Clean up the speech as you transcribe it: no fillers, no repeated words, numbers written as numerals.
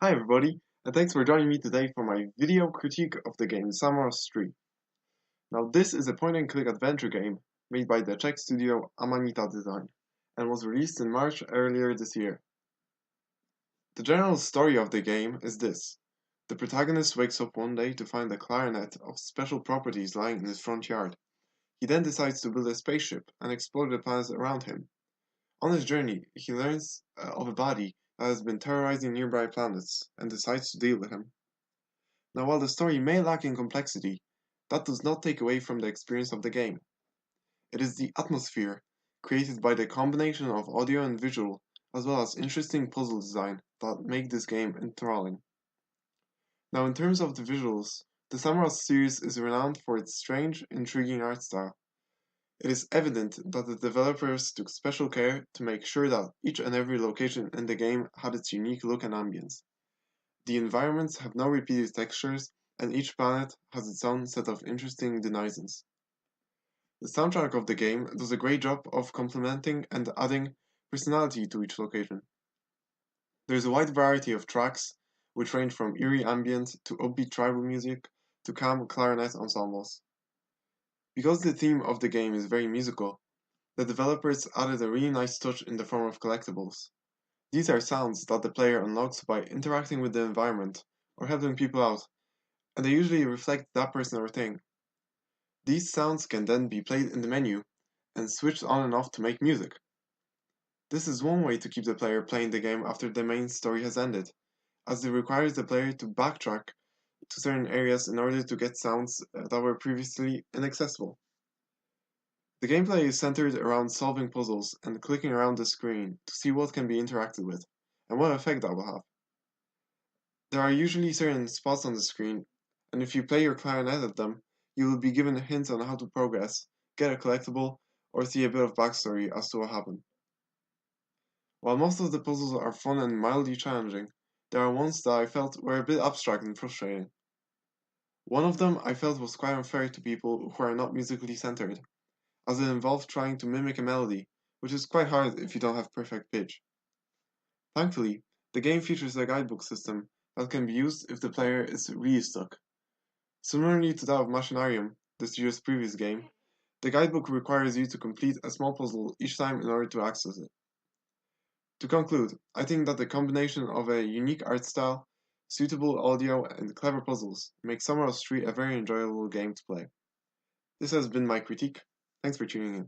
Hi everybody, and thanks for joining me today for my video critique of the game Samorost 3. Now this is a point-and-click adventure game made by the Czech studio Amanita Design, and was released in March earlier this year. The general story of the game is this. The protagonist wakes up one day to find a clarinet of special properties lying in his front yard. He then decides to build a spaceship and explore the planets around him. On his journey, he learns of a body that has been terrorizing nearby planets and decides to deal with him. Now, while the story may lack in complexity, that does not take away from the experience of the game. It is the atmosphere, created by the combination of audio and visual, as well as interesting puzzle design, that make this game enthralling. Now, in terms of the visuals, the Samorost series is renowned for its strange, intriguing art style. It is evident that the developers took special care to make sure that each and every location in the game had its unique look and ambience. The environments have no repeated textures, and each planet has its own set of interesting denizens. The soundtrack of the game does a great job of complementing and adding personality to each location. There is a wide variety of tracks, which range from eerie ambient to upbeat tribal music to calm clarinet ensembles. Because the theme of the game is very musical, the developers added a really nice touch in the form of collectibles. These are sounds that the player unlocks by interacting with the environment or helping people out, and they usually reflect that person or thing. These sounds can then be played in the menu and switched on and off to make music. This is one way to keep the player playing the game after the main story has ended, as it requires the player to backtrack to certain areas in order to get sounds that were previously inaccessible. The gameplay is centered around solving puzzles and clicking around the screen to see what can be interacted with, and what effect that will have. There are usually certain spots on the screen, and if you play your clarinet at them, you will be given hints on how to progress, get a collectible, or see a bit of backstory as to what happened. While most of the puzzles are fun and mildly challenging, there are ones that I felt were a bit abstract and frustrating. One of them I felt was quite unfair to people who are not musically centered, as it involved trying to mimic a melody, which is quite hard if you don't have perfect pitch. Thankfully, the game features a guidebook system that can be used if the player is really stuck. Similarly to that of Machinarium, the studio's previous game, the guidebook requires you to complete a small puzzle each time in order to access it. To conclude, I think that the combination of a unique art style, suitable audio, and clever puzzles makes Summer of Street a very enjoyable game to play. This has been my critique. Thanks for tuning in.